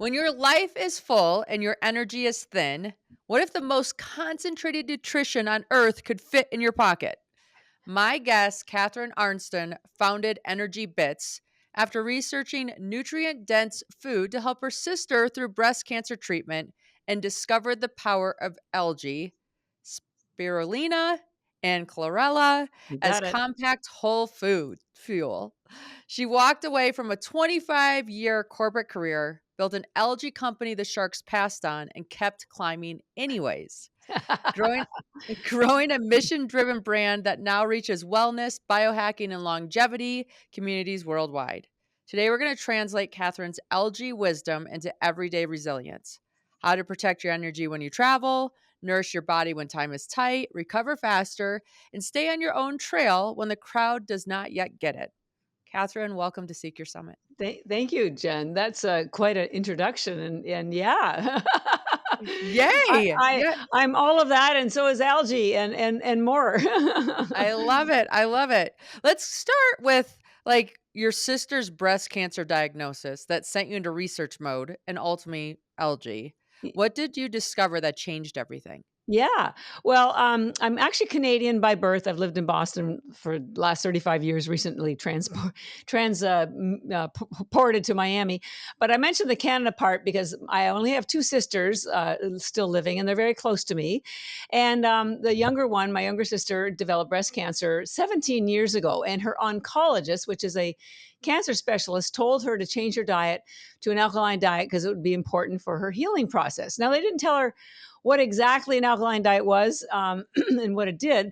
When your life is full and your energy is thin, what if the most concentrated nutrition on earth could fit in your pocket? My guest, Catharine Arnston, founded Energy Bits after researching nutrient dense food to help her sister through breast cancer treatment and discovered the power of algae, spirulina, and chlorella You as got it. compact whole food fuel. She walked away from a 25-year corporate career, built an algae company the sharks passed on, and kept climbing anyways. Growing growing a mission-driven brand that now reaches wellness, biohacking, and longevity communities worldwide. Today, we're going to translate Catherine's algae wisdom into everyday resilience. How to protect your energy when you travel, nourish your body when time is tight, recover faster, and stay on your own trail when the crowd does not yet get it. Catherine, welcome to Seek Your Summit. Thank you, Jen. That's quite an introduction, and yeah, Yay! Yeah, I'm all of that, and so is algae, and more. I love it. I love it. Let's start with like your sister's breast cancer diagnosis that sent you into research mode and ultimately algae. What did you discover that changed everything? Yeah. Well, I'm actually Canadian by birth. I've lived in Boston for the last 35 years, recently ported to Miami. But I mentioned the Canada part because I only have two sisters still living, and they're very close to me. And the younger one, my younger sister, developed breast cancer 17 years ago. And her oncologist, which is a cancer specialist, told her to change her diet to an alkaline diet because it would be important for her healing process. Now, they didn't tell her what exactly an alkaline diet was and what it did.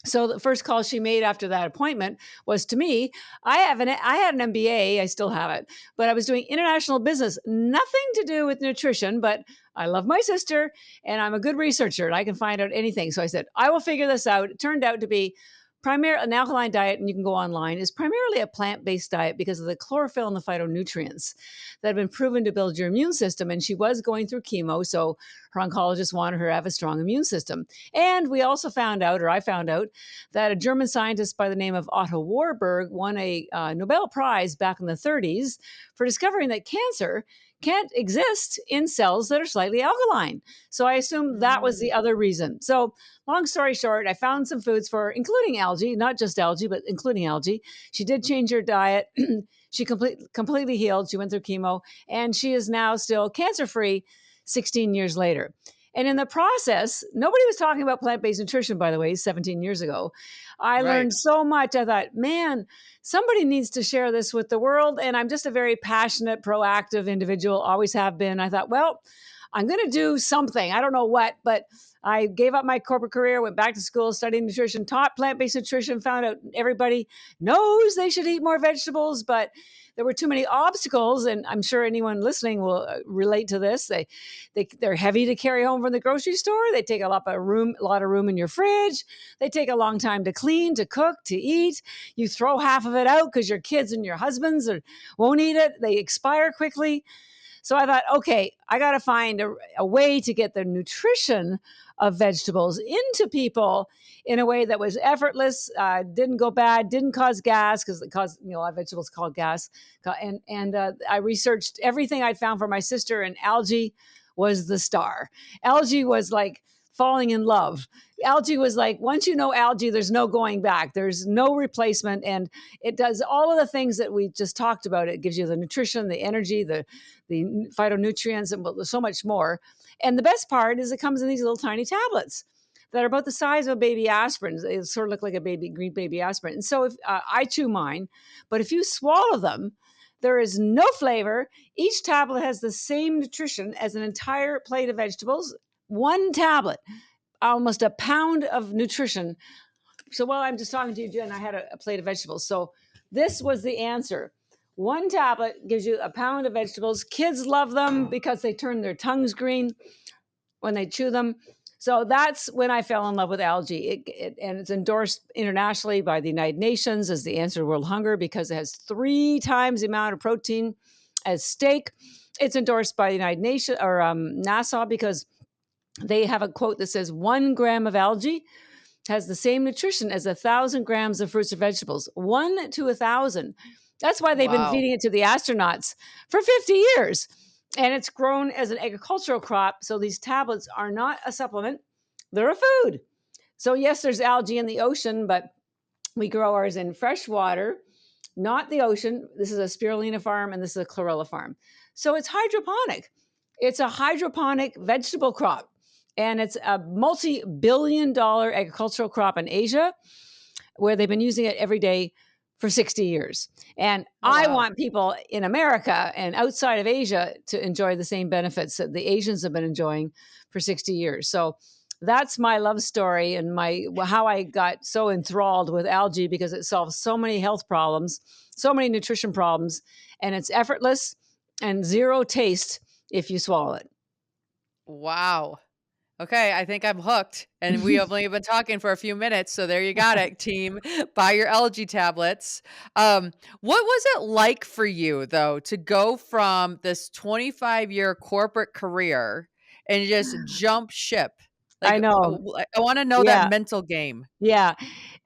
So the first call she made after that appointment was to me. I had an MBA, I still have it, but I was doing international business, nothing to do with nutrition, but I love my sister and I'm a good researcher and I can find out anything. So I said, I will figure this out. It turned out to be an alkaline diet, and you can go online, is primarily a plant-based diet because of the chlorophyll and the phytonutrients that have been proven to build your immune system. And she was going through chemo, so her oncologist wanted her to have a strong immune system. And we also found out, or I found out, that a German scientist by the name of Otto Warburg won a Nobel Prize back in the 30s for discovering that cancer can't exist in cells that are slightly alkaline. So I assumed that was the Mm. other reason. So long story short, I found some foods for her, including algae, not just algae, but including algae. She did change her diet. She completely healed. She went through chemo, and she is now still cancer free 16 years later. And in the process, nobody was talking about plant based nutrition, by the way, 17 years ago. I Right. learned so much. I thought, man, somebody needs to share this with the world. And I'm just a very passionate, proactive individual, always have been. I thought, well, I'm going to do something. I don't know what, but I gave up my corporate career, went back to school, studied nutrition, taught plant based nutrition, found out everybody knows they should eat more vegetables, but there were too many obstacles. And I'm sure anyone listening will relate to this. They're heavy to carry home from the grocery store. They take a lot of room in your fridge. They take a long time to clean, to cook, to eat. You throw half of it out because your kids and your husbands won't eat it. They expire quickly. So I thought, okay, I got to find a way to get the nutrition of vegetables into people in a way that was effortless, didn't go bad, didn't cause gas because it caused, a lot of vegetables called gas. And I researched everything I'd found for my sister, and algae was the star. Algae was like falling in love. Algae was like, once you know algae, there's no going back. There's no replacement. And it does all of the things that we just talked about. It gives you the nutrition, the energy, the phytonutrients, and so much more. And the best part is it comes in these little tiny tablets that are about the size of a baby aspirin. They sort of look like a green baby aspirin. And so if I chew mine, but if you swallow them, there is no flavor. Each tablet has the same nutrition as an entire plate of vegetables. One tablet, almost a pound of nutrition. So while I'm just talking to you, Jen, I had a plate of vegetables. So this was the answer. One tablet gives you a pound of vegetables. Kids love them because they turn their tongues green when they chew them. So that's when I fell in love with algae. And it's endorsed internationally by the United Nations as the answer to world hunger because it has 3 times the amount of protein as steak. It's endorsed by the United Nations or NASA because they have a quote that says 1 gram of algae has the same nutrition as 1,000 grams of fruits or vegetables, 1 to 1,000. That's why they've been Wow. feeding it to the astronauts for 50 years. and it's grown as an agricultural crop. So these tablets are not a supplement, they're a food. So, yes, there's algae in the ocean, but we grow ours in fresh water, not the ocean. This is a spirulina farm and this is a chlorella farm. So it's hydroponic. It's a hydroponic vegetable crop. And it's a multi-billion-dollar agricultural crop in Asia where they've been using it every day for 60 years. And Oh, I wow. want people in America and outside of Asia to enjoy the same benefits that the Asians have been enjoying for 60 years. So that's my love story and my how I got so enthralled with algae, because it solves so many health problems, so many nutrition problems, and it's effortless and zero taste if you swallow it. Wow. Okay, I think I'm hooked, and we have only been talking for a few minutes, so there you got it, team. Buy your algae tablets. What was it like for you, though, to go from this 25-year corporate career and just jump ship? I Like, know. I wanna know that Yeah. mental game. Yeah.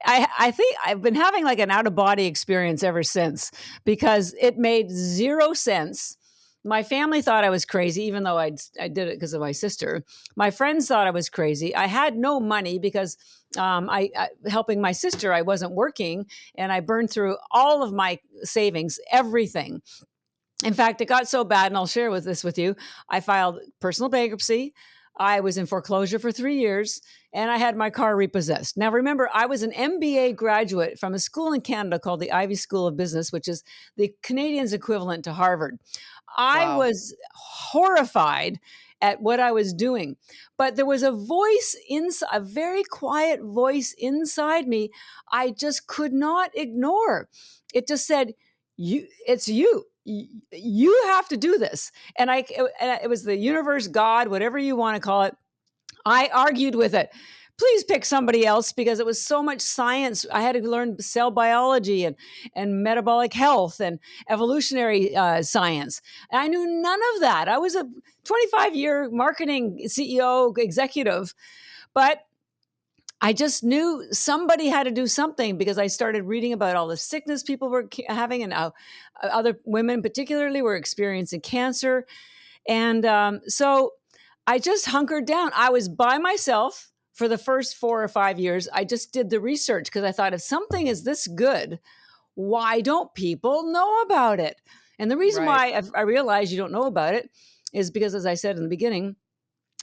I think I've been having like an out of body experience ever since, because it made 0 sense. My family thought I was crazy, even though I did it because of my sister. My friends thought I was crazy. I had no money because I helping my sister, I wasn't working, and I burned through all of my savings, everything. In fact, it got so bad, and I'll share with you. I filed personal bankruptcy. I was in foreclosure for 3 years, and I had my car repossessed. Now, remember, I was an MBA graduate from a school in Canada called the Ivy School of Business, which is the Canadians' equivalent to Harvard. I Wow. was horrified at what I was doing, but there was a voice inside, a very quiet voice inside me. I just could not ignore. It just said, it's you. You have to do this. And it was the universe, God, whatever you want to call it. I argued with it. Please pick somebody else, because it was so much science. I had to learn cell biology and metabolic health and evolutionary science. And I knew none of that. I was a 25-year marketing CEO executive, but I just knew somebody had to do something, because I started reading about all the sickness people were having, and how other women, particularly, were experiencing cancer. And so I just hunkered down. I was by myself for the first 4 or 5 years. I just did the research because I thought, if something is this good, why don't people know about it? And the reason Right. why I realized you don't know about it is because, as I said in the beginning,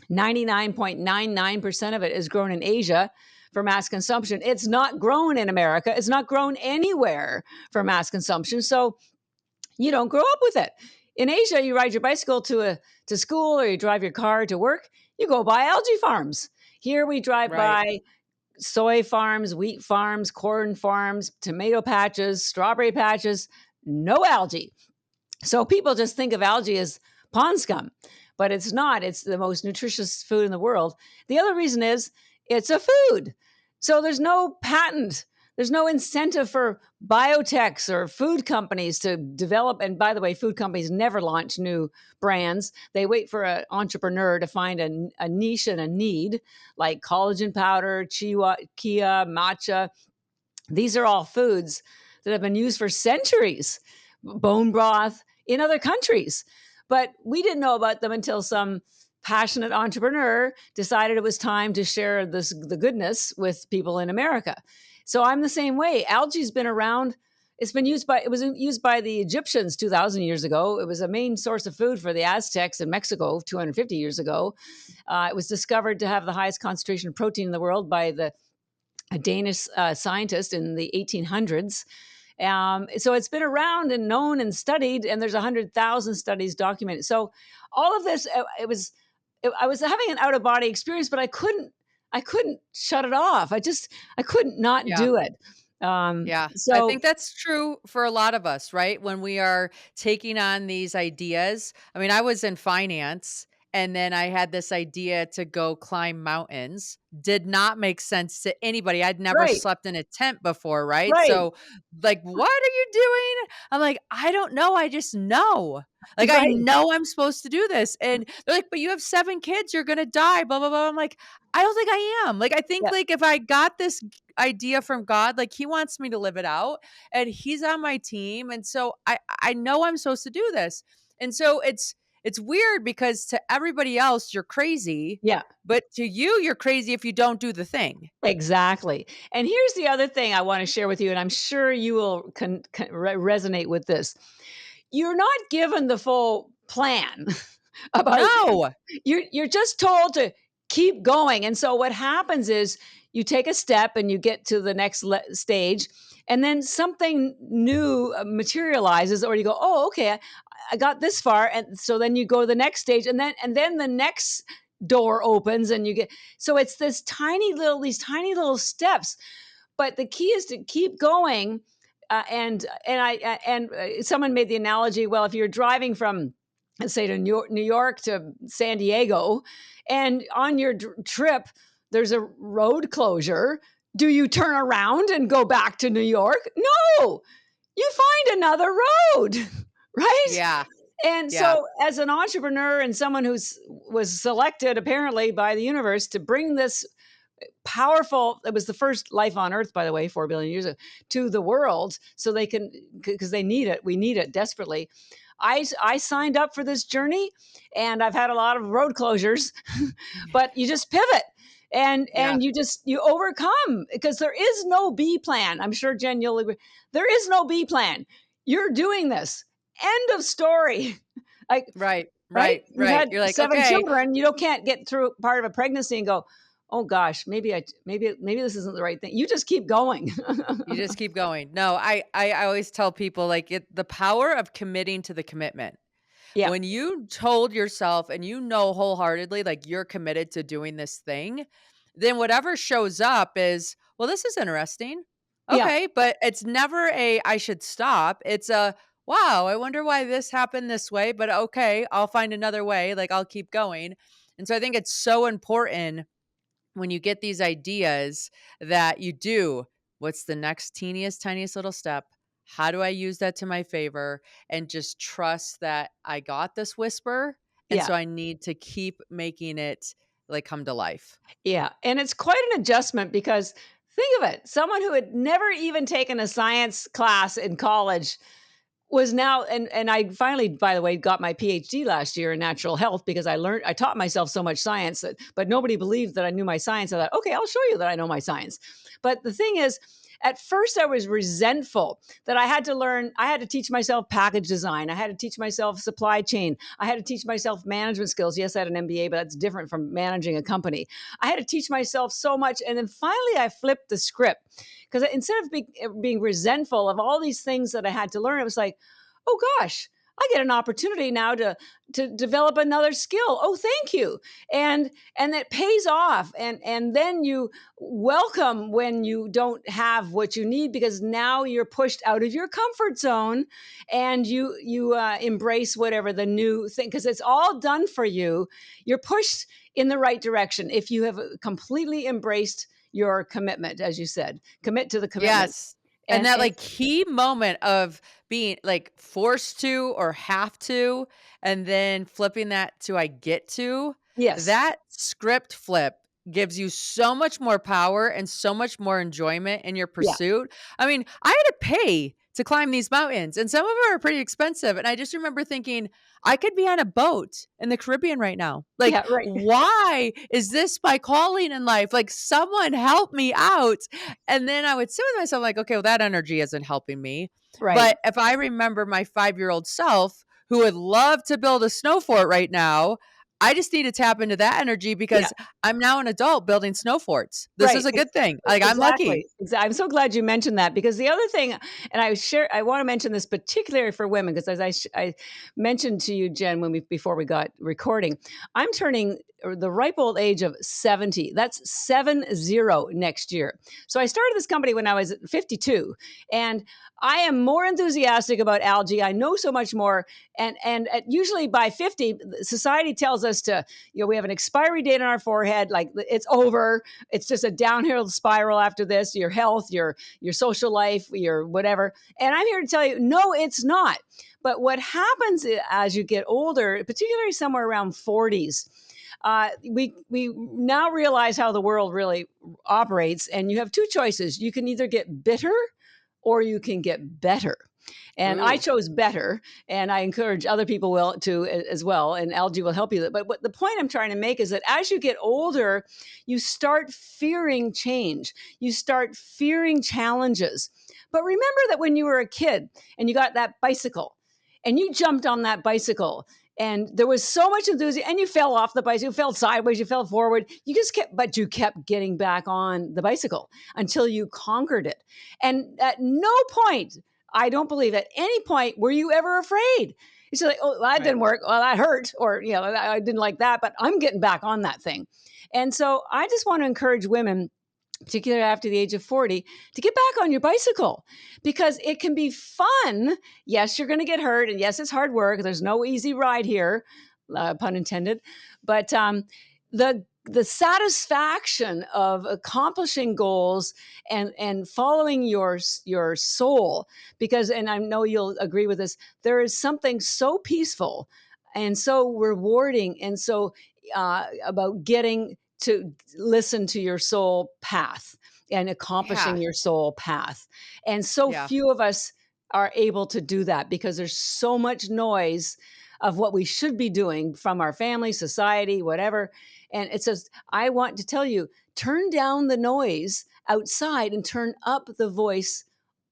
99.99% of it is grown in Asia for mass consumption. It's not grown in America. It's not grown anywhere for mass consumption. So you don't grow up with it. In Asia, you ride your bicycle to school, or you drive your car to work. You go by algae farms. Here we drive Right. by soy farms, wheat farms, corn farms, tomato patches, strawberry patches, no algae. So people just think of algae as pond scum, but it's not. It's the most nutritious food in the world. The other reason is it's a food. So there's no patent. There's no incentive for biotechs or food companies to develop. And by the way, food companies never launch new brands. They wait for an entrepreneur to find a niche and a need, like collagen powder, chia, matcha. These are all foods that have been used for centuries, bone broth in other countries. But we didn't know about them until some passionate entrepreneur decided it was time to share the goodness with people in America. So I'm the same way. Algae's been around. It was used by the Egyptians 2,000 years ago. It was a main source of food for the Aztecs in Mexico 250 years ago. It was discovered to have the highest concentration of protein in the world by a Danish scientist in the 1800s. So it's been around and known and studied, and there's 100,000 studies documented. So all of this, I was having an out of body experience, but I couldn't shut it off. I couldn't not Yeah. do it. Yeah, I So think that's true for a lot of us, right? When we are taking on these ideas. I mean, I was in finance, and then I had this idea to go climb mountains. Did not make sense to anybody. I'd never right, slept in a tent before, right? right, So, like, what are you doing? I'm like, I don't know. I just know. Like, I right. know I'm supposed to do this. And they're like, but you have 7 kids, you're going to die, blah, blah, blah. I'm like, I don't think I am. Like, I think, Yeah, like, if I got this idea from God, like he wants me to live it out, and he's on my team, and so I know I'm supposed to do this. And so it's weird because to everybody else, you're crazy, Yeah. but to you, you're crazy if you don't do the thing. Exactly. And here's the other thing I want to share with you, and I'm sure you will resonate with this. You're not given the full plan about No. you're just told to keep going. And so what happens is you take a step and you get to the next stage, and then something new materializes, or you go, "Oh, okay, I got this far." And so then you go to the next stage, and then the next door opens and you get, so it's these tiny little steps, but the key is to keep going. Someone made the analogy, well, if you're driving from, let's say, to New York to San Diego, and on your trip there's a road closure, do you turn around and go back to New York? No, you find another road, right? Yeah. And Yeah. so, as an entrepreneur and someone who's was selected apparently by the universe to bring this powerful, it was the first life on earth, by the way, 4 billion years ago, to the world, so they can, because they need it, we need it desperately. I signed up for this journey, and I've had a lot of road closures, but you just pivot, Yeah. and you overcome, because there is no B plan. I'm sure, Jen, you'll agree. There is no B plan. You're doing this. End of story. Like, Right. right? Right. You've Right. had You're like, 7 okay, children, you don't can't get through part of a pregnancy and go, "Oh gosh, maybe this isn't the right thing." You just keep going. you just keep going. No, I always tell people like the power of committing to the commitment. Yeah, When you told yourself and you know wholeheartedly like you're committed to doing this thing, then whatever shows up is, well, this is interesting. yeah, Okay, but it's never a I should stop. It's a wow, I wonder why this happened this way, but okay, I'll find another way. Like I'll keep going. And so I think it's so important when you get these ideas that you do, what's the next teeniest, tiniest little step? How do I use that to my favor? And just trust that I got this whisper. And yeah, so I need to keep making it like come to life. yeah, and it's quite an adjustment, because think of it, someone who had never even taken a science class in college was now, and I finally, by the way, got my PhD last year in natural health, because I taught myself so much science that, but nobody believed that I knew my science. I thought, okay, I'll show you that I know my science. But the thing is, at first I was resentful that I had to teach myself package design. I had to teach myself supply chain. I had to teach myself management skills. Yes, I had an MBA, but that's different from managing a company. I had to teach myself so much. And then finally I flipped the script, because instead of being resentful of all these things that I had to learn, it was like, oh gosh, I get an opportunity now to develop another skill. Oh, thank you. And it pays off. And then you welcome when you don't have what you need, because now you're pushed out of your comfort zone, and you embrace whatever the new thing, because it's all done for you. You're pushed in the right direction if you have completely embraced your commitment, as you said, commit to the commitment. Yes. And that And like key moment of being like forced to or have to, and then flipping that to I get to, yes, that script flip gives you so much more power and so much more enjoyment in your yeah, pursuit. I mean, I had to pay to climb these mountains, and some of them are pretty expensive. And I just remember thinking, I could be on a boat in the Caribbean right now. Like, yeah, right, why is this my calling in life? Like, someone help me out. And then I would sit with myself like, okay, well, that energy isn't helping me. right. But if I remember my 5-year-old self who would love to build a snow fort right now, I just need to tap into that energy Yeah, because I'm now an adult building snow forts. This is right. a good thing. Like I'm lucky. Exactly. I'm so glad you mentioned that, because the other thing, and I want to mention this particularly for women, because as I mentioned to you, Jen, before we got recording, I'm turning the ripe old age of 70. That's 70 next year. So I started this company when I was 52, and I am more enthusiastic about algae. I know so much more, and usually by 50, society tells us to, we have an expiry date on our forehead, like it's over. It's just a downhill spiral after this. Your health, your social life, your whatever. And I'm here to tell you, no, it's not. But what happens as you get older, particularly somewhere around 40s, we now realize how the world really operates, and you have two choices. You can either get bitter or you can get better. And I Ooh, chose better, and I encourage other people will to as well. And algae will help you. But what the point I'm trying to make is that as you get older, you start fearing change. You start fearing challenges. But remember that when you were a kid and you got that bicycle, and you jumped on that bicycle, and there was so much enthusiasm, and you fell off the bicycle, you fell sideways, you fell forward, but you kept getting back on the bicycle until you conquered it. And at no point, I don't believe at any point were you ever afraid. It's like, oh, well, that right. didn't work. Well, that hurt. Or, I didn't like that, but I'm getting back on that thing. And so I just want to encourage women, particularly after the age of 40, to get back on your bicycle because it can be fun. Yes, you're going to get hurt. And yes, it's hard work. There's no easy ride here, pun intended. But the satisfaction of accomplishing goals and following your soul, because, and I know you'll agree with this, there is something so peaceful and so rewarding and so about getting to listen to your soul path and Yeah. accomplishing your soul path. And so Yeah. few of us are able to do that because there's so much noise of what we should be doing from our family, society, whatever. And it says, I want to tell you, turn down the noise outside and turn up the voice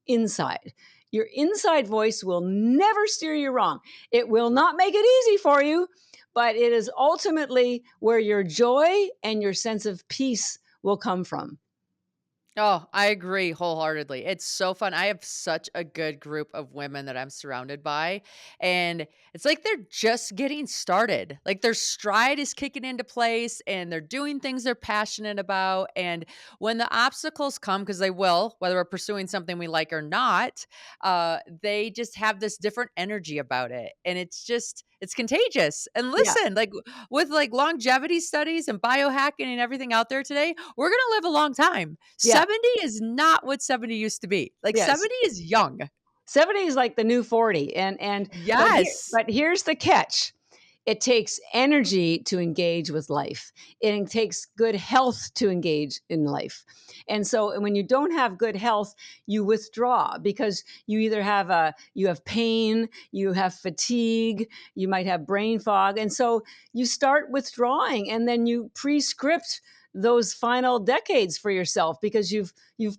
inside. Your inside voice will never steer you wrong. It will not make it easy for you, but it is ultimately where your joy and your sense of peace will come from. Oh, I agree wholeheartedly. It's so fun. I have such a good group of women that I'm surrounded by, and it's like they're just getting started. Like their stride is kicking into place and they're doing things they're passionate about. And when the obstacles come, because they will, whether we're pursuing something we like or not, they just have this different energy about it. And it's contagious. And Yeah, listen, like with like longevity studies and biohacking and everything out there today, we're going to live a long time. yeah, 70 is not what 70 used to be. Like yes. 70 is young. 70 is like the new 40. And Yes. but here's the catch. It takes energy to engage with life. It takes good health to engage in life. And so when you don't have good health, you withdraw because you have pain, you have fatigue, you might have brain fog. And so you start withdrawing and then you pre-script those final decades for yourself because you've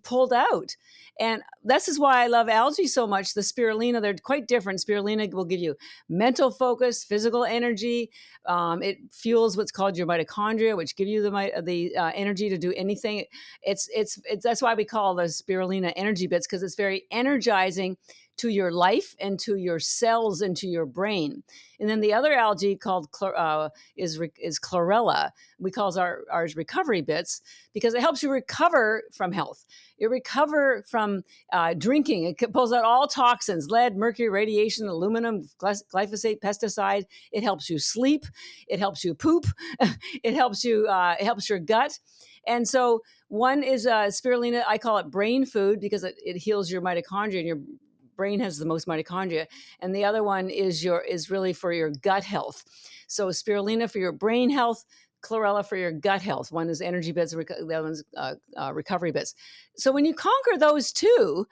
pulled out. And this is why I love algae so much. The spirulina, they're quite different. Spirulina will give you mental focus, physical energy. It fuels what's called your mitochondria, which give you the energy to do anything. It's that's why we call the spirulina energy bits because it's very energizing to your life and to your cells and to your brain. And then the other algae called is chlorella. We call ours recovery bits because it helps you recover from health. You recover from drinking. It pulls out all toxins, lead, mercury, radiation, aluminum, glyphosate, pesticide. It helps you sleep. It helps you poop. It helps your gut. And so one is spirulina. I call it brain food because it heals your mitochondria, and your brain has the most mitochondria. And the other one is really for your gut health. So spirulina for your brain health, chlorella for your gut health. One is energy bits, the other one's recovery bits. So when you conquer those two,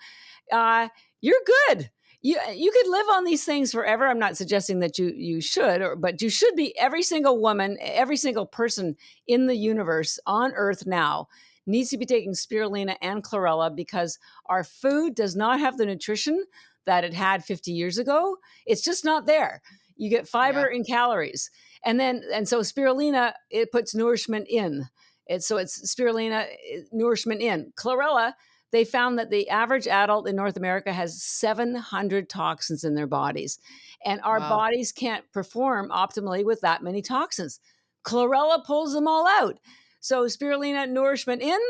you're good. You could live on these things forever. I'm not suggesting that you should, but you should be. Every single woman, every single person in the universe on Earth now needs to be taking spirulina and chlorella because our food does not have the nutrition that it had 50 years ago. It's just not there. You get fiber Yeah. and calories, and so spirulina, it puts nourishment in. It's spirulina, nourishment in. Chlorella, they found that the average adult in North America has 700 toxins in their bodies, and our Wow. bodies can't perform optimally with that many toxins. Chlorella pulls them all out. So spirulina, nourishment in,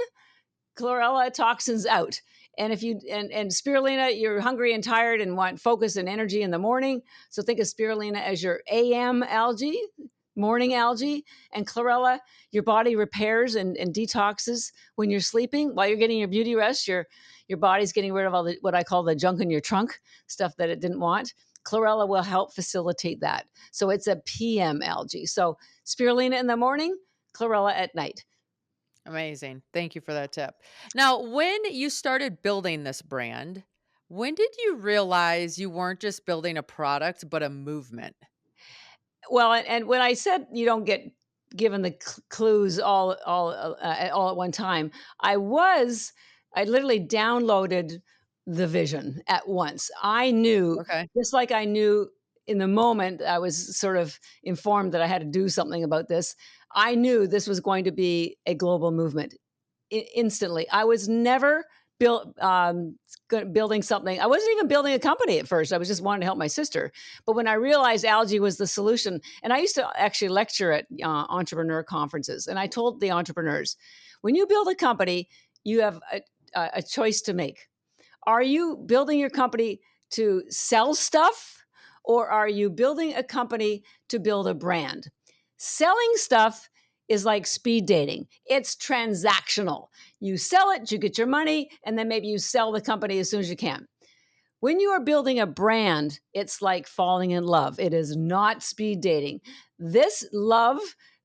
chlorella, toxins out. And if you and spirulina, you're hungry and tired and want focus and energy in the morning. So think of spirulina as your AM algae, morning algae, and chlorella, your body repairs and detoxes when you're sleeping. While you're getting your beauty rest, your body's getting rid of all the what I call the junk in your trunk, stuff that it didn't want. Chlorella will help facilitate that. So it's a PM algae. So spirulina in the morning, chlorella at night. Amazing. Thank you for that tip. Now, when you started building this brand, When did you realize you weren't just building a product, but a movement? Well, and when I said you don't get given the clues all at one time, I was I literally downloaded the vision at once. I knew, Okay. just like I knew in the moment I was sort of informed that I had to do something about this. I knew this was going to be a global movement instantly. I was never built building something. I wasn't even building a company at first. I was just wanting to help my sister. But when I realized algae was the solution, and I used to actually lecture at entrepreneur conferences, and I told the entrepreneurs, when you build a company, you have a choice to make. Are you building your company to sell stuff, or are you building a company to build a brand? Selling stuff is like speed dating. It's transactional. You sell it, you get your money, and then maybe you sell the company as soon as you can. When you are building a brand, it's like falling in love. It is not speed dating. This love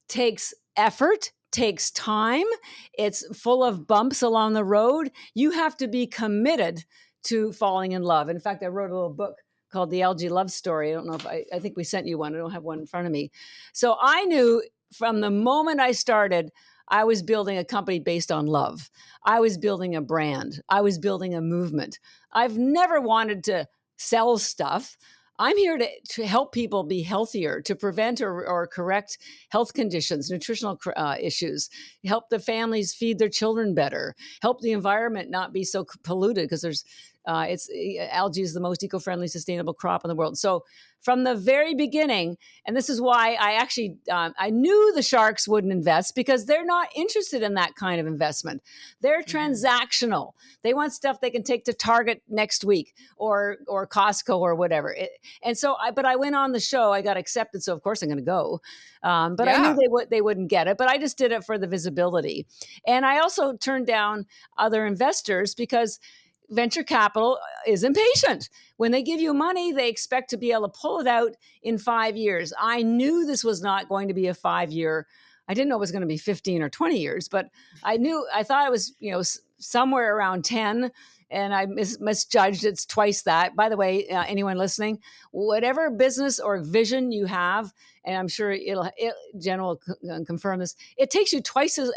takes effort, takes time. It's full of bumps along the road. You have to be committed to falling in love. In fact, I wrote a little book called The Algae Love Story. I don't know if I think we sent you one. I don't have one in front of me. So I knew from the moment I started, I was building a company based on love. I was building a brand. I was building a movement. I've never wanted to sell stuff. I'm here to help people be healthier, to prevent or correct health conditions, nutritional issues, help the families feed their children better, help the environment not be so polluted because algae is the most eco-friendly, sustainable crop in the world. So from the very beginning, and this is why I knew the sharks wouldn't invest because they're not interested in that kind of investment. They're Mhm. transactional. They want stuff they can take to Target next week or Costco or whatever. But I went on the show. I got accepted, so of course I'm going to go. But I knew Yeah. they wouldn't get it. But I just did it for the visibility, and I also turned down other investors because venture capital is impatient. When they give you money, they expect to be able to pull it out in 5 years. I knew this was not going to be a 5 year. I didn't know it was going to be 15 or 20 years, but I thought it was, somewhere around 10. And I misjudged. It's twice that. By the way, anyone listening, whatever business or vision you have, and I'm sure Jen will confirm this, it takes you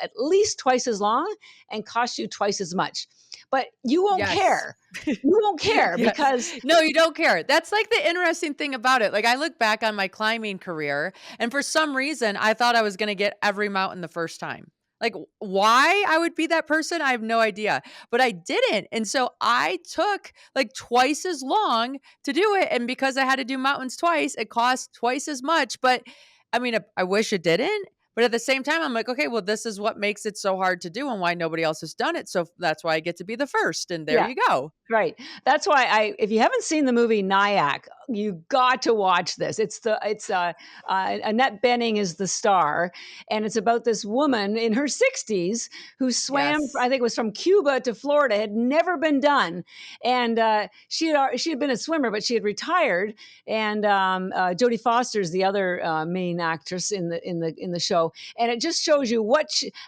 at least twice as long and costs you twice as much. But you won't Yes. care. You won't care Yes. because No, you don't care. That's like the interesting thing about it. Like I look back on my climbing career and for some reason I thought I was going to get every mountain the first time. Like why I would be that person, I have no idea. But I didn't. And so I took like twice as long to do it and because I had to do mountains twice, it cost twice as much, but I mean I wish it didn't. But at the same time, I'm like, okay, well, this is what makes it so hard to do and why nobody else has done it. So that's why I get to be the first. And there yeah. you go. Right. That's why if you haven't seen the movie Nyack, you got to watch this. Annette Bening is the star, and it's about this woman in her 60s who swam. I Yes. think it was from Cuba to Florida, had never been done, and she had been a swimmer, but she had retired. And Jodie Foster is the other main actress in the show, and it just shows you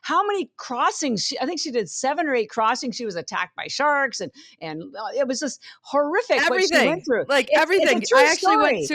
how many crossings. I think she did 7 or 8 crossings. She was attacked by sharks and it was just horrific what she went Everything, through. like It's a everything. true story.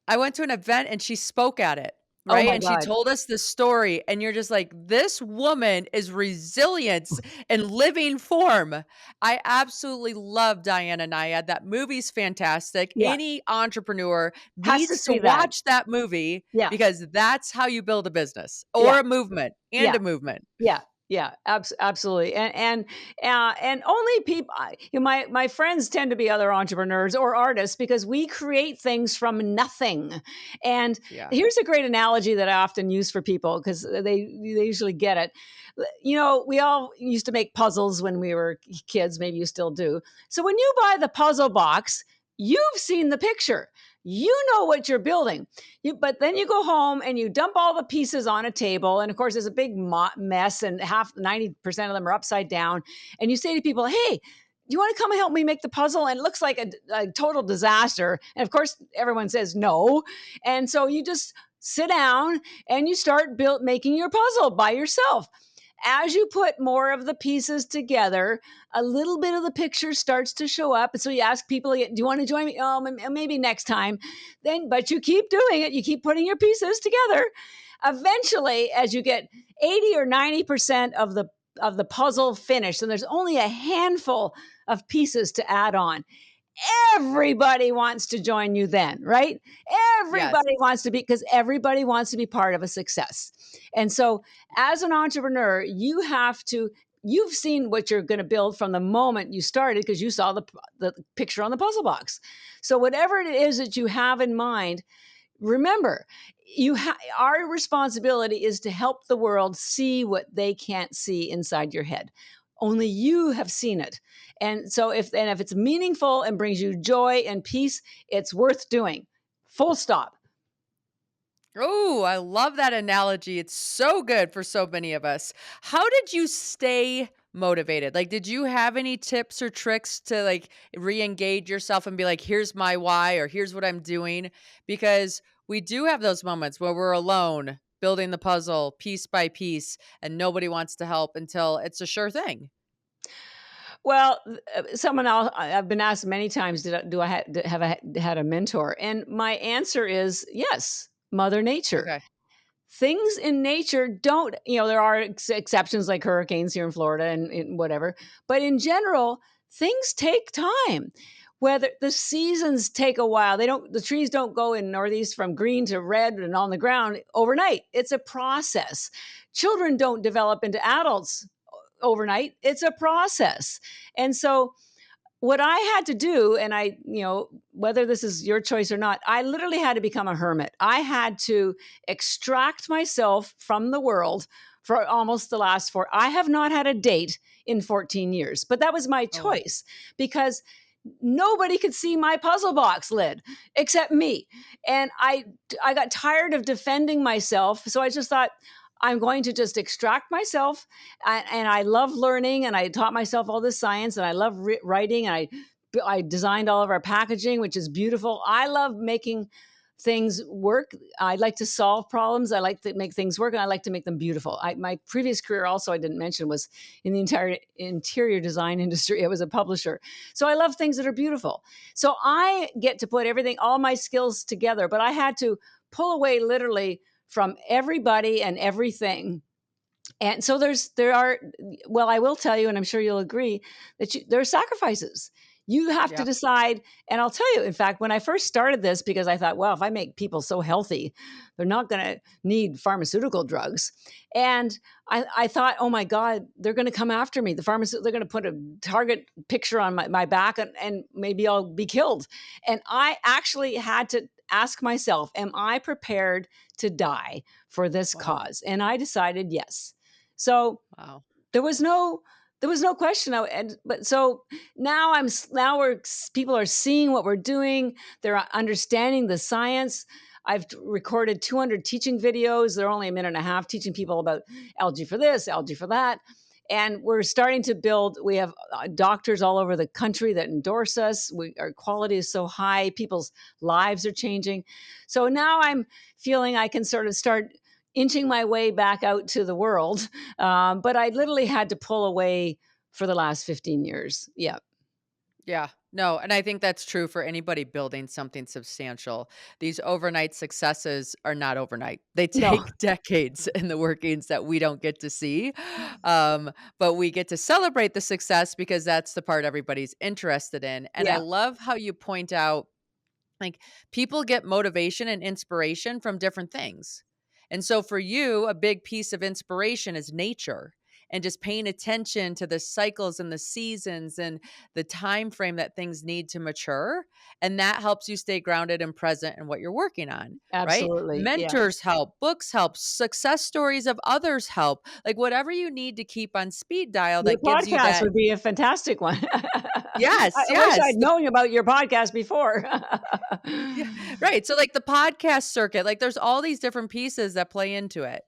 I went to an event and she spoke at it, Oh right? my And she god. told us the story and you're just like, "This woman is resilience in living form." I absolutely love Diana Nyad. That movie's fantastic. Yeah, Any entrepreneur has to needs to see that. watch that movie Yeah, because that's how you build a business or yeah, a movement and yeah. a movement. Yeah, yeah, absolutely, and only people. My friends tend to be other entrepreneurs or artists because we create things from nothing. And Yeah. here's a great analogy that I often use for people because they usually get it. We all used to make puzzles when we were kids. Maybe you still do. So when you buy the puzzle box, you've seen the picture. You know what you're building. But then you go home and you dump all the pieces on a table, and of course, there's a big mess, and 90% of them are upside down. And you say to people, "Hey, do you want to come and help me make the puzzle?" And it looks like a total disaster. And of course, everyone says no. And so you just sit down and you start making your puzzle by yourself. as you put more of the pieces together, a little bit of the picture starts to show up. And so you ask people, do you want to join me? Oh, maybe next time. Then, but you keep doing it. You keep putting your pieces together. Eventually, as you get 80 or 90% of the puzzle finished, and there's only a handful of pieces to add on, everybody wants to join you then, right? Yes. Everybody wants to be, because everybody wants to be part of a success. And so as an entrepreneur, you've seen what you're going to build from the moment you started, because you saw the picture on the puzzle box. So whatever it is that you have in mind, remember, our responsibility is to help the world see what they can't see inside your head. Only you have seen it. And so if it's meaningful and brings you joy and peace, it's worth doing. Full stop. Oh, I love that analogy. It's so good for so many of us. How did you stay motivated? Like, did you have any tips or tricks to like re-engage yourself and be like, here's my why, or here's what I'm doing? Because we do have those moments where we're alone building the puzzle piece by piece and nobody wants to help until it's a sure thing. Well, someone else, I've been asked many times, have I had a mentor? And my answer is yes, Mother Nature. Okay. Things in nature don't, there are exceptions like hurricanes here in Florida and whatever, but in general, things take time. Whether the seasons take a while, the trees don't go in northeast from green to red and on the ground overnight. It's a process. Children don't develop into adults overnight. It's a process. And so what I had to do, and whether this is your choice or not, I literally had to become a hermit. I had to extract myself from the world for almost the last I have not had a date in 14 years, but that was my Oh, wow. choice because nobody could see my puzzle box lid except me. And I got tired of defending myself. So I just thought, I'm going to just extract myself. And I love learning, and I taught myself all this science, and I love writing, and I designed all of our packaging, which is beautiful. I love making things work. I like to solve problems. I like to make things work, and I like to make them beautiful. My previous career also, I didn't mention, was in the entire interior design industry. I was a publisher. So I love things that are beautiful. So I get to put all my skills together, but I had to pull away literally from everybody and everything. And so I will tell you, and I'm sure you'll agree, that there are sacrifices. You have to Yeah. decide. And I'll tell you, in fact, when I first started this, because I thought, well, if I make people so healthy, they're not going to need pharmaceutical drugs. And I thought, oh my God, they're going to come after me. They're going to put a target picture on my back, and maybe I'll be killed. And I actually had to ask myself, am I prepared to die for this Wow. cause? And I decided yes. So Wow. there was no question. But so people are seeing what we're doing. They're understanding the science. I've recorded 200 teaching videos. They're only a minute and a half, teaching people about algae for this, algae for that. And we're starting to build. We have doctors all over the country that endorse us. Our quality is so high. People's lives are changing. So now I'm feeling I can sort of start inching my way back out to the world. But I literally had to pull away for the last 15 years. Yeah. Yeah. No, and I think that's true for anybody building something substantial. These overnight successes are not overnight. They No. take decades in the workings that we don't get to see. But we get to celebrate the success because that's the part everybody's interested in. And I Yeah. love how you point out like people get motivation and inspiration from different things. And so for you, a big piece of inspiration is nature and just paying attention to the cycles and the seasons and the time frame that things need to mature, and that helps you stay grounded and present in what you're working on, right? Absolutely. Yeah. Mentors help, books help, success stories of others help. Like whatever you need to keep on speed dial Your that gives you podcast that. would be a fantastic one. Yes, I wish yes. I'd known about your podcast before. Yeah, right. So like the podcast circuit, like there's all these different pieces that play into it.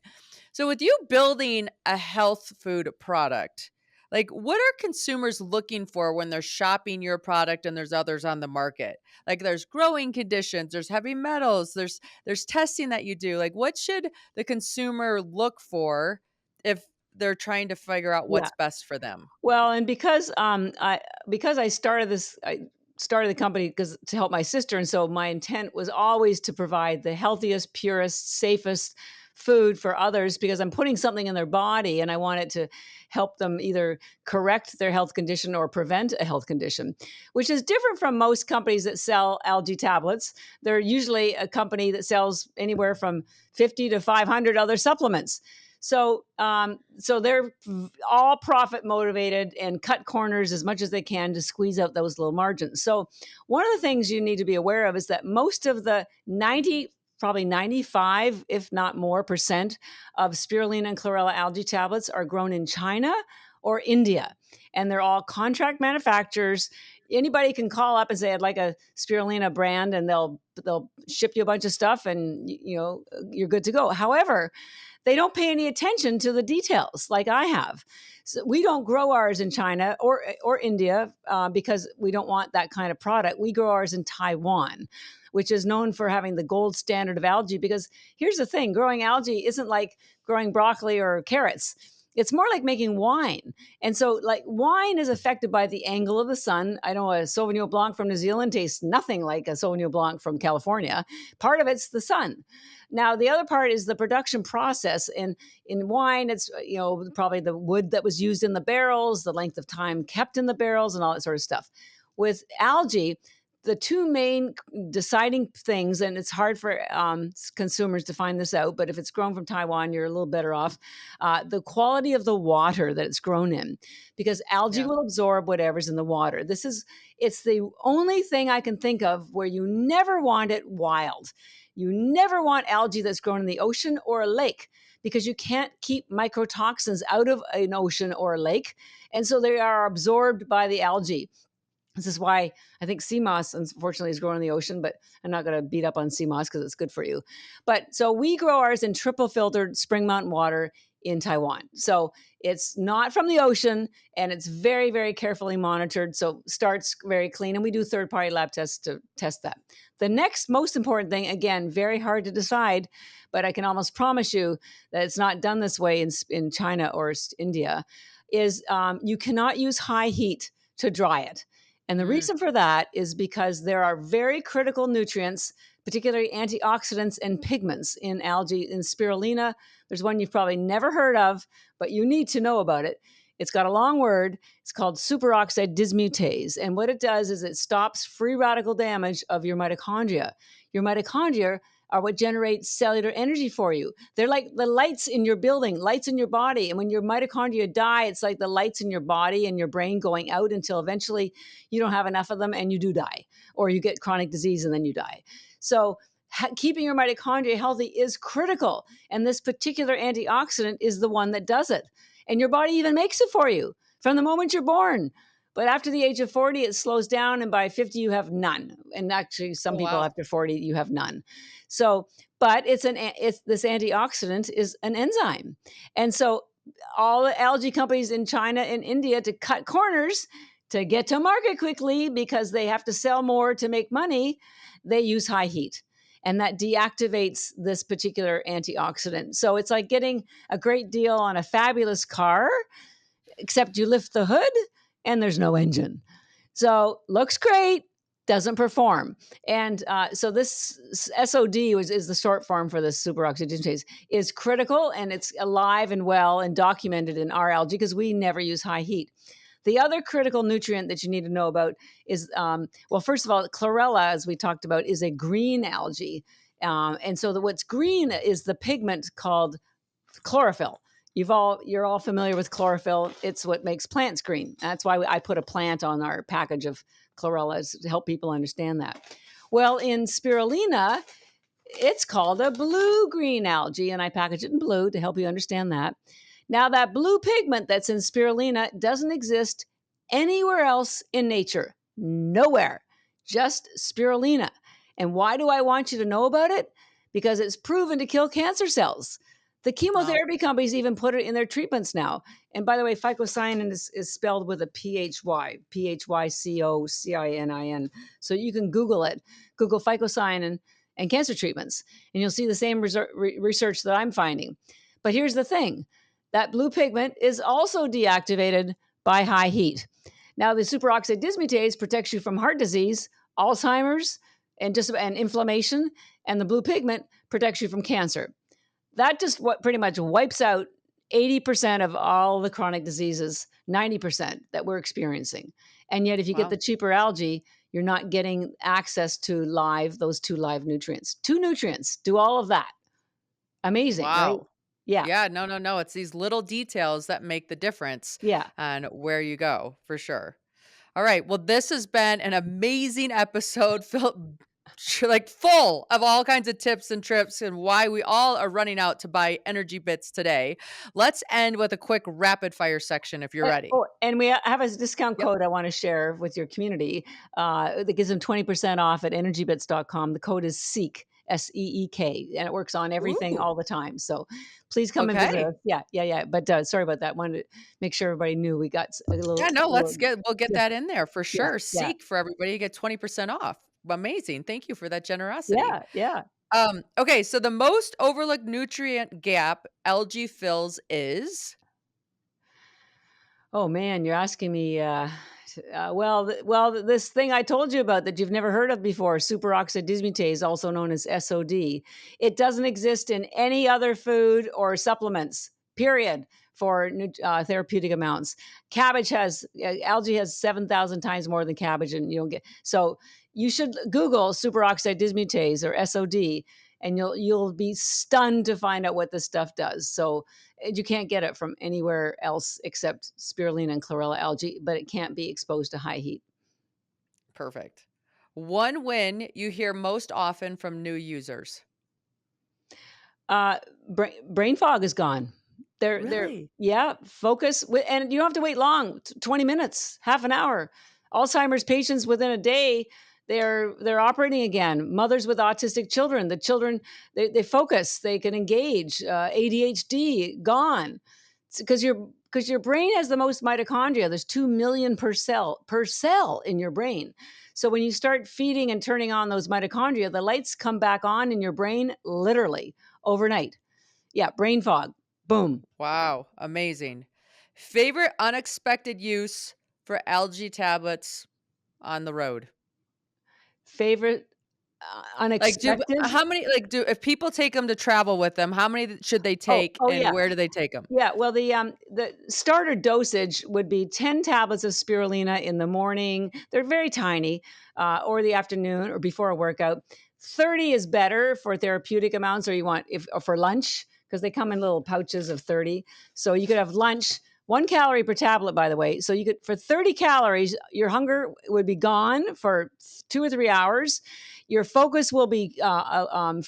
So with you building a health food product, like what are consumers looking for when they're shopping your product and there's others on the market? Like there's growing conditions, there's heavy metals, there's testing that you do. Like what should the consumer look for if they're trying to figure out Yeah. what's best for them. Well, and because I started the company because to help my sister, and so my intent was always to provide the healthiest, purest, safest food for others because I'm putting something in their body and I want it to help them either correct their health condition or prevent a health condition, which is different from most companies that sell algae tablets. They're usually a company that sells anywhere from 50 to 500 other supplements. So they're all profit motivated and cut corners as much as they can to squeeze out those little margins. So one of the things you need to be aware of is that most of the 90, probably 95, if not more percent of spirulina and chlorella algae tablets are grown in China or India. And they're all contract manufacturers. Anybody can call up and say, I'd like a spirulina brand, and they'll ship you a bunch of stuff and you're good to go. However, they don't pay any attention to the details like I have. So we don't grow ours in China or India because we don't want that kind of product. We grow ours in Taiwan, which is known for having the gold standard of algae. Because here's the thing: growing algae isn't like growing broccoli or carrots. It's more like making wine. And so, like, wine is affected by the angle of the sun. I know a Sauvignon Blanc from New Zealand tastes nothing like a Sauvignon Blanc from California. Part of it's the sun. Now, the other part is the production process. And in wine, it's probably the wood that was used in the barrels, the length of time kept in the barrels, and all that sort of stuff. With algae, the two main deciding things, and it's hard for consumers to find this out, but if it's grown from Taiwan, you're a little better off. The quality of the water that it's grown in, because algae Yeah. will absorb whatever's in the water. It's the only thing I can think of where you never want it wild. You never want algae that's grown in the ocean or a lake because you can't keep mycotoxins out of an ocean or a lake. And so they are absorbed by the algae. This is why I think sea moss, unfortunately, is growing in the ocean, but I'm not going to beat up on sea moss because it's good for you. But so we grow ours in triple filtered spring mountain water in Taiwan. So it's not from the ocean and it's very, very carefully monitored. So starts very clean. And we do third party lab tests to test that. The next most important thing, again, very hard to decide, but I can almost promise you that it's not done this way in China or India, is you cannot use high heat to dry it. And the Mm. reason for that is because there are very critical nutrients, particularly antioxidants and pigments in algae. In spirulina, there's one you've probably never heard of, but you need to know about it. It's got a long word. It's called superoxide dismutase. And what it does is it stops free radical damage of your mitochondria. Your mitochondria are what generate cellular energy for you. They're like the lights in your building, lights in your body. And when your mitochondria die, it's like the lights in your body and your brain going out until eventually you don't have enough of them and you do die, or you get chronic disease and then you die. So keeping your mitochondria healthy is critical. And this particular antioxidant is the one that does it. And your body even makes it for you from the moment you're born. But after the age of 40, it slows down. And by 50, you have none. And actually, some Oh, people wow. after 40, you have none. So, but it's this antioxidant is an enzyme. And so all the algae companies in China and India, to cut corners, to get to market quickly because they have to sell more to make money, they use high heat. And that deactivates this particular antioxidant. So it's like getting a great deal on a fabulous car, except you lift the hood and there's no engine. So looks great, doesn't perform. And so this SOD is the short form for this superoxide dismutase, is critical, and it's alive and well and documented in our algae because we never use high heat. The other critical nutrient that you need to know about is, well, first of all, chlorella, as we talked about, is a green algae. And so what's green is the pigment called chlorophyll. You're all familiar with chlorophyll. It's what makes plants green. That's why I put a plant on our package of chlorella to help people understand that. Well, in spirulina, it's called a blue-green algae, and I package it in blue to help you understand that. Now, that blue pigment that's in spirulina doesn't exist anywhere else in nature. Nowhere. Just spirulina. And why do I want you to know about it? Because it's proven to kill cancer cells. The Wow. chemotherapy companies even put it in their treatments now. And by the way, phycocyanin is spelled with a PHY, PHYCOCININ. So you can Google it. Google phycocyanin and cancer treatments, and you'll see the same research that I'm finding. But here's the thing. That blue pigment is also deactivated by high heat. Now, the superoxide dismutase protects you from heart disease, Alzheimer's, and inflammation, and the blue pigment protects you from cancer. That just what pretty much wipes out 80% of all the chronic diseases, 90% that we're experiencing. And yet, if you get Wow. the cheaper algae, you're not getting access to those two live nutrients. Two nutrients do all of that. Amazing, right? Wow. Yeah. Yeah, no, no, no, it's these little details that make the difference Yeah. on where you go, for sure. All right, well, this has been an amazing episode filled like, full of all kinds of tips and trips and why we all are running out to buy energy bits today. Let's end with a quick rapid fire section if you're ready. And we have a discount Yep. code I want to share with your community that gives them 20% off at energybits.com. The code is SEEK, SEEK, and it works on everything Ooh, all the time. So please come and visit okay. us. Yeah, yeah, yeah. But sorry about that. Wanted to make sure everybody knew we got Yeah, no, a little we'll get yeah, that in there for yeah, sure. yeah, Seek for everybody, you get 20% off. Amazing. Thank you for that generosity. yeah, yeah. Okay, so the most overlooked nutrient gap algae fills is Oh man, you're asking me. This thing I told you about that you've never heard of before, superoxide dismutase, also known as SOD. It doesn't exist in any other food or supplements. Period. For therapeutic amounts, algae has 7,000 times more than cabbage, and you don't get so. You should Google superoxide dismutase or SOD, and you'll be stunned to find out what this stuff does. So you can't get it from anywhere else except spirulina and chlorella algae, but it can't be exposed to high heat. perfect. One win you hear most often from new users. Uh, brain fog is gone. They're Really? yeah, and you don't have to wait long, 20 minutes, half an hour. Alzheimer's patients within a day, they're operating again. Mothers with autistic children, the children they focus, they can engage. ADHD gone. Because your brain has the most mitochondria. There's 2 million per cell in your brain. So when you start feeding and turning on those mitochondria, the lights come back on in your brain literally overnight. Yeah, brain fog. Boom. Wow, amazing. Favorite unexpected use for algae tablets on the road? Favorite Like, do unexpected? how many do if people take them to travel with them, how many should they Oh, take oh and yeah. where do they take them? Yeah, well, the starter dosage would be 10 tablets of spirulina in the morning. They're very tiny, or the afternoon or before a workout. 30 is better for therapeutic amounts, or you want if or for lunch because they come in little pouches of 30. So you could have lunch, 1 calorie per tablet, by the way. So you could for 30 calories, your hunger would be gone for 2 or 3 hours. Your focus will be on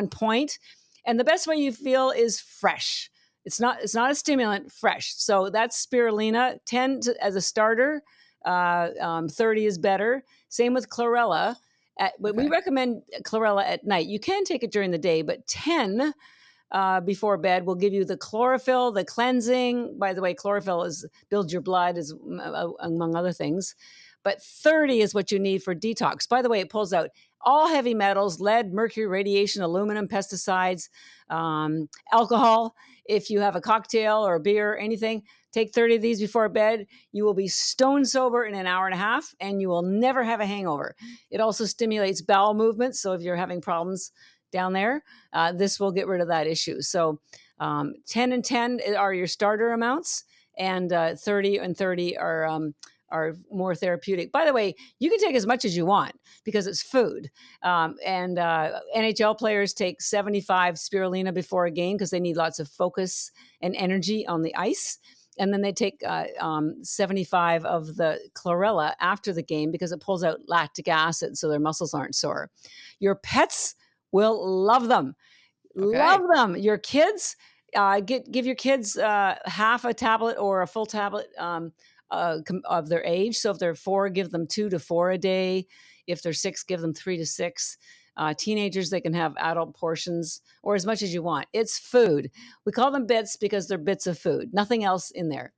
point, and the best way you feel is fresh. It's not a stimulant, fresh. So that's spirulina. 10 as a starter. 30 is better. Same with chlorella. But we Okay. recommend chlorella at night. You can take it during the day, but 10 before bed will give you the chlorophyll, the cleansing. By the way, chlorophyll builds your blood, among other things. But 30 is what you need for detox. By the way, it pulls out all heavy metals, lead, mercury, radiation, aluminum, pesticides, alcohol. If you have a cocktail or a beer, anything, take 30 of these before bed. You will be stone sober in an hour and a half, and you will never have a hangover. It also stimulates bowel movements. So if you're having problems down there, this will get rid of that issue. So 10 and 10 are your starter amounts, and 30 and 30 are more therapeutic. By the way, you can take as much as you want because it's food. And NHL players take 75 spirulina before a game because they need lots of focus and energy on the ice. And then they take 75 of the chlorella after the game because it pulls out lactic acid so their muscles aren't sore. Your pets will love them. Love Okay. them. Your kids, give your kids half a tablet or a full tablet of their age. So if they're 4, give them 2 to 4 a day. If they're 6, give them 3 to 6. Teenagers, they can have adult portions or as much as you want. It's food. We call them bits because they're bits of food. Nothing else in there.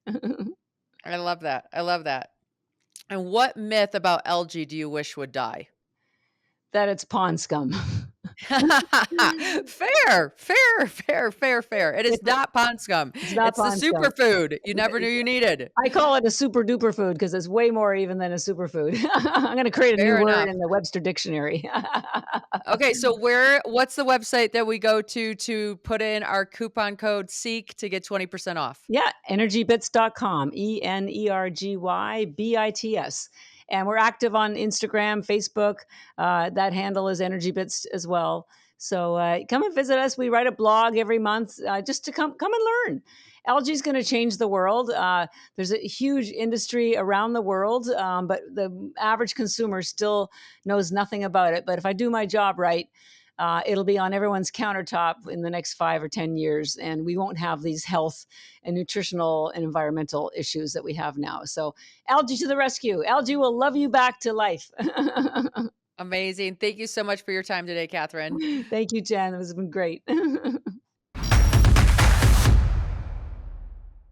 I love that. I love that. And what myth about algae do you wish would die? That it's pond scum. Fair, fair, fair, fair, fair. It is It's not pond scum. it's not It's the pond scum. superfood you never knew you needed. I call it a super duper food because it's way more even than a superfood. I'm gonna create a new Fair word enough. in the Webster dictionary. Okay, so what's the website that we go to put in our coupon code SEEK to get 20% off? Yeah, energybits.com, ENERGYBITS. And we're active on Instagram, Facebook. That handle is Energy Bits as well. So come and visit us. We write a blog every month just to come and learn. Algae is going to change the world. There's a huge industry around the world, but the average consumer still knows nothing about it. But if I do my job right, it'll be on everyone's countertop in the next 5 or 10 years, and we won't have these health and nutritional and environmental issues that we have now. So, algae to the rescue. Algae will love you back to life. Amazing. Thank you so much for your time today, Catherine. Thank you, Jen. This has been great.